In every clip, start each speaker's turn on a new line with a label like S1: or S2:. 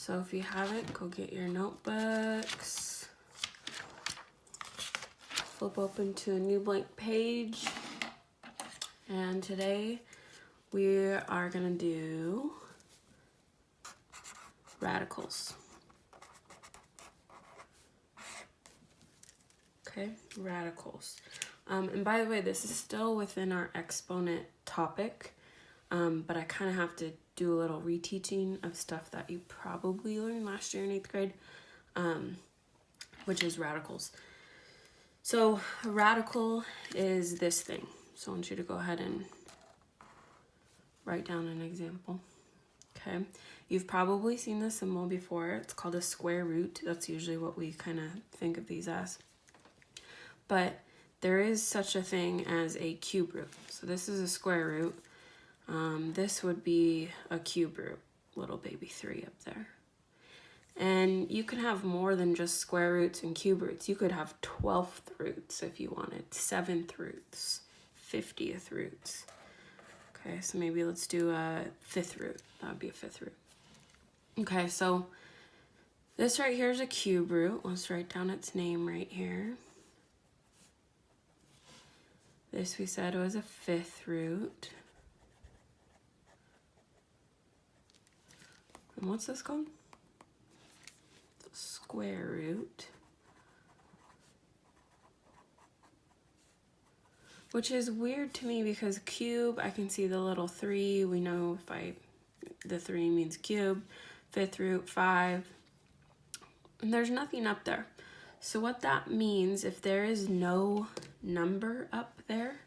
S1: So if you haven't, go get your notebooks. Flip open to a new blank page. And today we are gonna do radicals. Okay, radicals. And by the way, this is still within our exponent topic, but I kind of have to do a little reteaching of stuff that you probably learned last year in 8th grade, which is radicals. So a radical is this thing. So I want you to go ahead and write down an example. Okay, you've probably seen this symbol before. It's called a square root. That's usually what we kind of think of these as. But there is such a thing as a cube root. So this is a square root. This would be a cube root, little baby 3 up there. And you can have more than just square roots and cube roots. You could have 12th roots if you wanted, 7th roots, 50th roots. Okay, so maybe let's do a 5th root. That would be a 5th root. Okay, so this right here is a cube root. Let's write down its name right here. This we said was a 5th root. And what's this called? The square root. Which is weird to me because cube, I can see the little 3. We know the 3 means cube. 5th root, 5. And there's nothing up there. So what that means, if there is no number up there,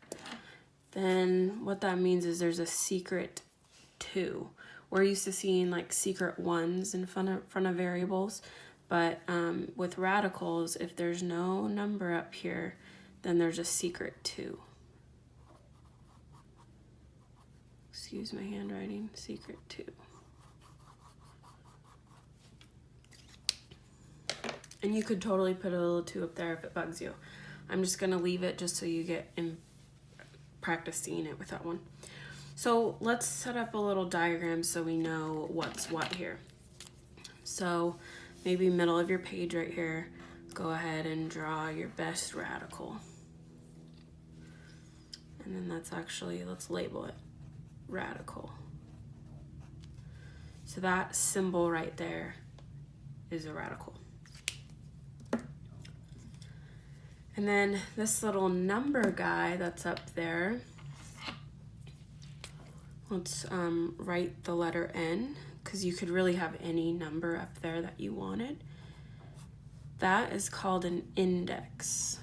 S1: then what that means is there's a secret 2. We're used to seeing like secret 1s in front of variables, but with radicals, if there's no number up here, then there's a secret 2. Excuse my handwriting, secret 2. And you could totally put a little 2 up there if it bugs you. I'm just gonna leave it just so you get in practice seeing it with that one. So let's set up a little diagram so we know what's what here. So maybe middle of your page right here, go ahead and draw your best radical. And then that's actually, let's label it radical. So that symbol right there is a radical. And then this little number guy that's up there, let's write the letter N, because you could really have any number up there that you wanted. That is called an index.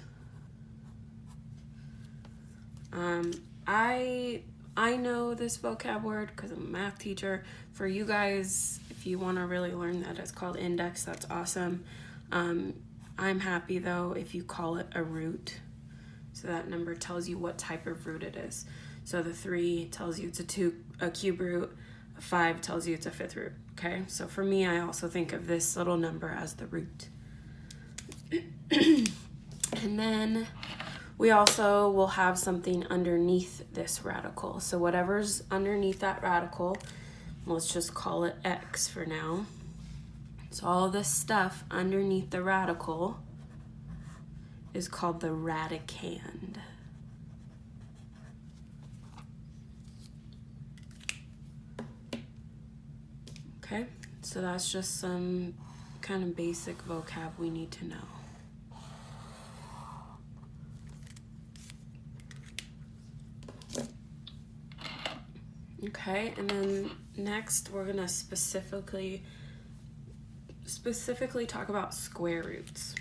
S1: I know this vocab word because I'm a math teacher. For you guys, if you want to really learn that, it's called index. That's awesome. I'm happy though if you call it a root. So that number tells you what type of root it is. So the 3 tells you it's a cube root. A 5 tells you it's a 5th root. Okay, so for me, I also think of this little number as the root. And then we also will have something underneath this radical. So whatever's underneath that radical, let's just call it X for now. So all of this stuff underneath the radical is called the radicand. Okay, so that's just some kind of basic vocab we need to know. Okay, and then next we're gonna specifically talk about square roots.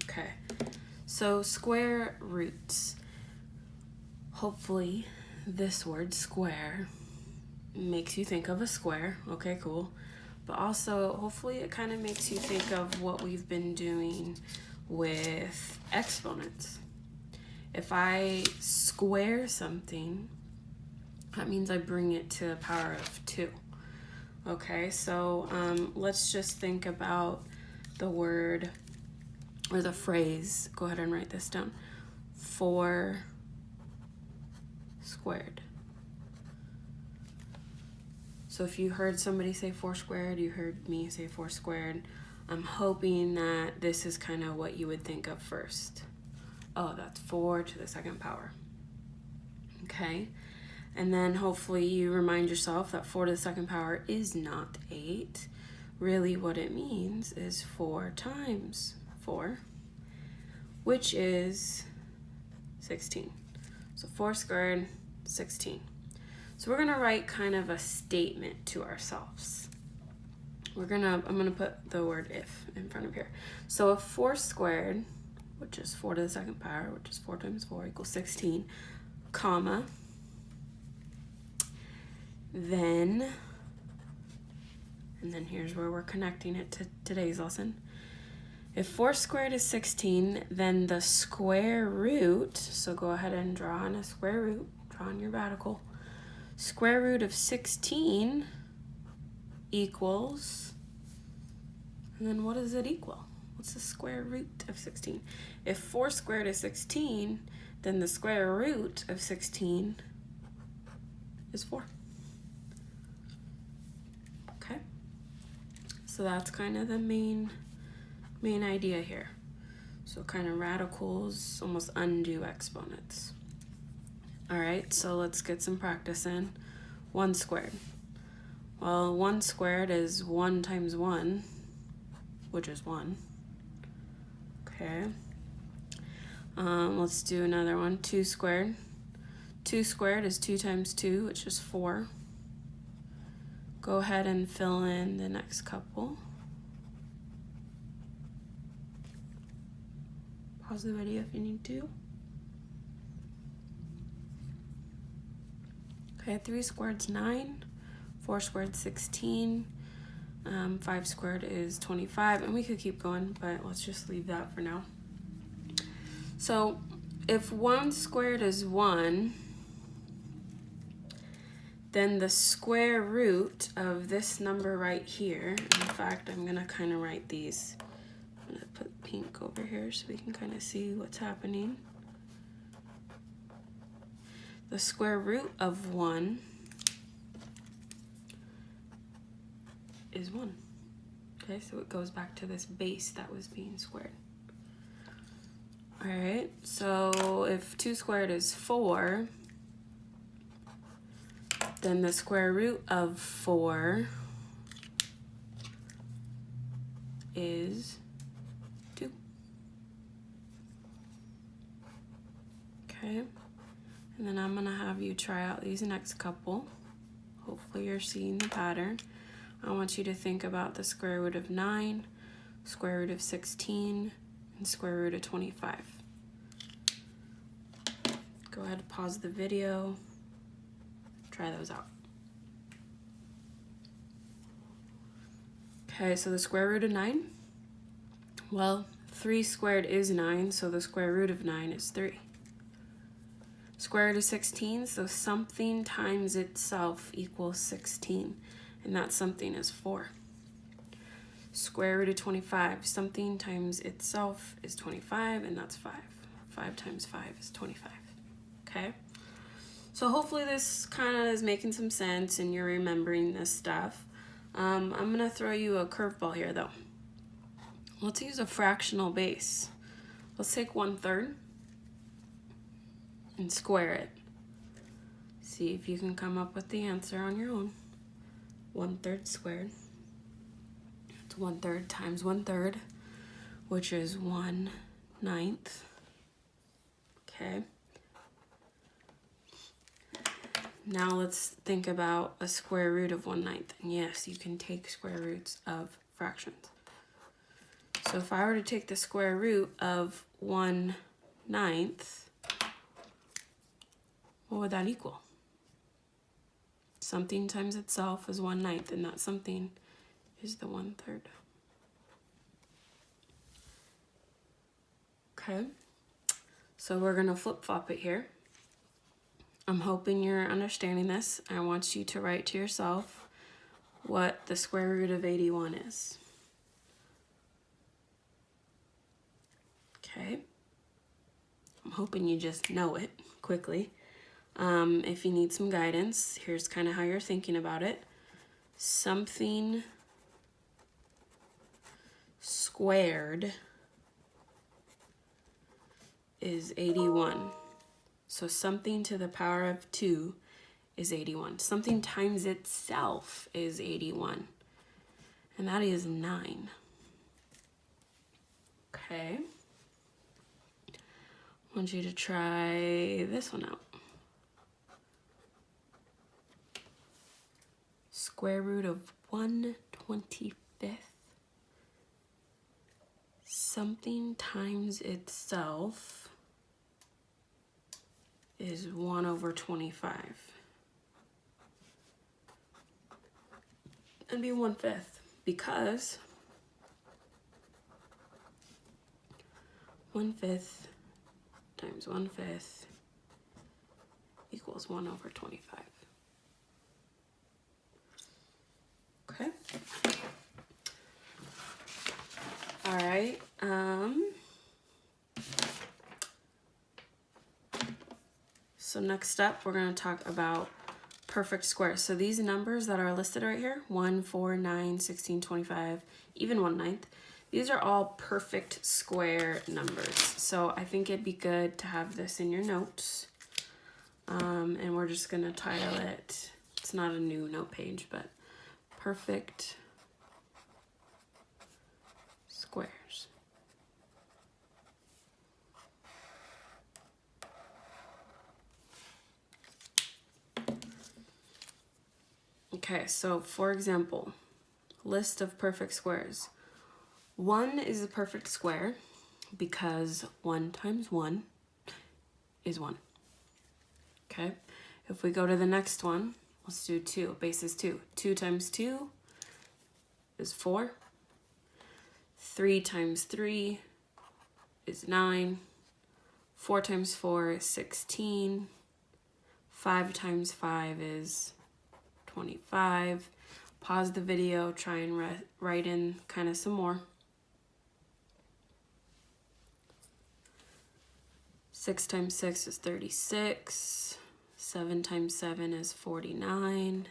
S1: Okay, so square roots. Hopefully this word square makes you think of a square. Okay, cool. But also, hopefully it kind of makes you think of what we've been doing with exponents. If I square something, that means I bring it to the power of 2. Okay, so let's just think about the word or the phrase, go ahead and write this down, 4 squared. So if you heard somebody say 4 squared, you heard me say 4 squared, I'm hoping that this is kind of what you would think of first. Oh, that's 4 to the 2nd power. Okay, and then hopefully you remind yourself that 4 to the 2nd power is not 8. Really what it means is 4 times 4, which is 16. So 4 squared, 16. So we're gonna write kind of a statement to ourselves. I'm gonna put the word if in front of here. So if 4 squared, which is 4 to the 2nd power, which is 4 times 4 equals 16, comma, then, and then here's where we're connecting it to today's lesson. If 4 squared is 16, then the square root, so go ahead and draw on a square root, draw on your radical. Square root of 16 equals, and then what does it equal? What's the square root of 16? If 4 squared is 16, then the square root of 16 is 4. Okay, so that's kind of the main idea here. So kind of radicals almost undo exponents. All right, so let's get some practice in. 1 squared. Well, 1 squared is 1 times 1, which is 1. Okay. Let's do another one. 2 squared. 2 squared is 2 times 2, which is 4. Go ahead and fill in the next couple. Pause the video if you need to. Okay, 3 squared is 9, 4 squared is 16, 5 squared is 25, and we could keep going, but let's just leave that for now. So if 1 squared is 1, then the square root of this number right here, in fact, I'm gonna kind of write these. I'm gonna put pink over here so we can kind of see what's happening. The square root of 1 is 1. Okay, so it goes back to this base that was being squared. All right, so if 2 squared is 4, then the square root of 4 is 2. Okay. And then I'm gonna have you try out these next couple. Hopefully you're seeing the pattern. I want you to think about the square root of 9, square root of 16, and square root of 25. Go ahead and pause the video. Try those out. Okay, so the square root of 9. Well, 3 squared is 9, so the square root of 9 is 3. Square root of 16, so something times itself equals 16, and that something is 4. Square root of 25, something times itself is 25, and that's 5. 5 times 5 is 25, okay? So hopefully this kind of is making some sense and you're remembering this stuff. I'm gonna throw you a curveball here though. Let's use a fractional base. Let's take 1/3. And square it. See if you can come up with the answer on your own. 1/3 squared. It's 1/3 times 1/3, which is 1/9. Okay. Now let's think about a square root of 1/9. And yes, you can take square roots of fractions. So if I were to take the square root of 1/9, what would that equal? Something times itself is 1/9, and that something is the 1/3. Okay, so we're gonna flip-flop it here. I'm hoping you're understanding this. I want you to write to yourself what the square root of 81 is. Okay. I'm hoping you just know it quickly. If you need some guidance, here's kind of how you're thinking about it. Something squared is 81. So something to the power of 2 is 81. Something times itself is 81. And that is 9. Okay. I want you to try this one out. Square root of 1/25. Something times itself is 1/25. That'd be 1/5 because 1/5 times 1/5 equals 1/25. Okay. All right. So next up, we're going to talk about perfect squares. So these numbers that are listed right here, 1, 4, 9, 16, 25, even 1/9, these are all perfect square numbers. So I think it'd be good to have this in your notes. And we're just going to title it, it's not a new note page, but perfect squares. Okay, so for example, list of perfect squares. 1 is a perfect square because 1 times 1 is 1. Okay, if we go to the next one, let's do 2. Base is 2. 2 times 2 is 4. 3 times 3 is 9. 4 times 4 is 16. 5 times 5 is 25. Pause the video, try and write in kind of some more. 6 times 6 is 36. 7 times 7 is 49.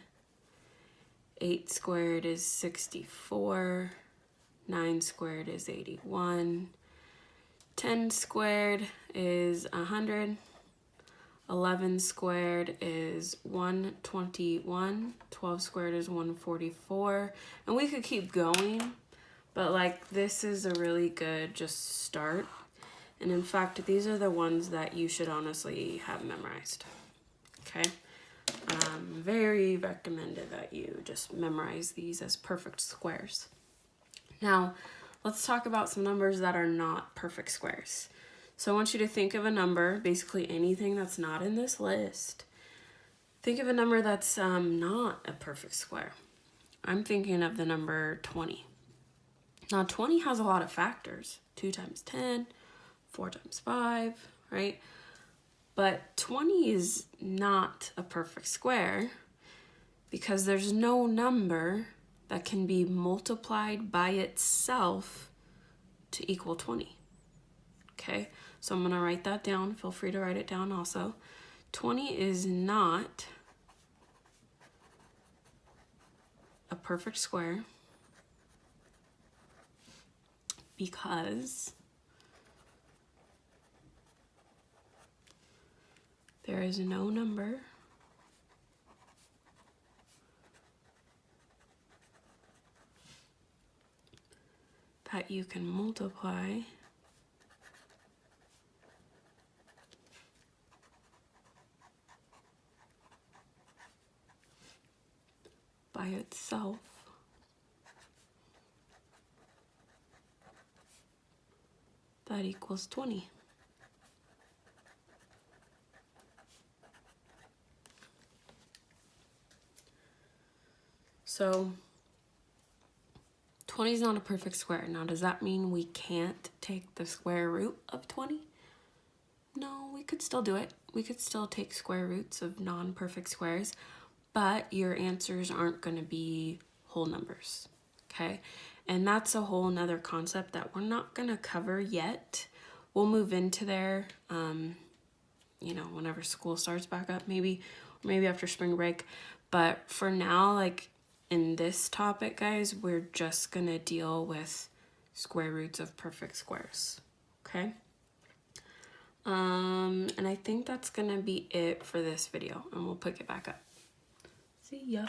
S1: 8 squared is 64. 9 squared is 81. 10 squared is 100. 11 squared is 121. 12 squared is 144. And we could keep going, but like this is a really good just start. And in fact, these are the ones that you should honestly have memorized. Okay? Very recommended that you just memorize these as perfect squares. Now, let's talk about some numbers that are not perfect squares. So I want you to think of a number, basically anything that's not in this list. Think of a number that's not a perfect square. I'm thinking of the number 20. Now 20 has a lot of factors. 2 times 10, 4 times 5, right? But 20 is not a perfect square because there's no number that can be multiplied by itself to equal 20. Okay, so I'm gonna write that down. Feel free to write it down also. 20 is not a perfect square because there is no number that you can multiply by itself that equals 20. So 20 is not a perfect square. Now, does that mean we can't take the square root of 20? No, we could still do it. We could still take square roots of non-perfect squares, but your answers aren't going to be whole numbers, okay? And that's a whole nother concept that we're not going to cover yet. we'll move into there, you know, whenever school starts back up, maybe after spring break. But for now, like in this topic, guys, we're just gonna deal with square roots of perfect squares, okay? And I think that's gonna be it for this video, and we'll pick it back up. See ya.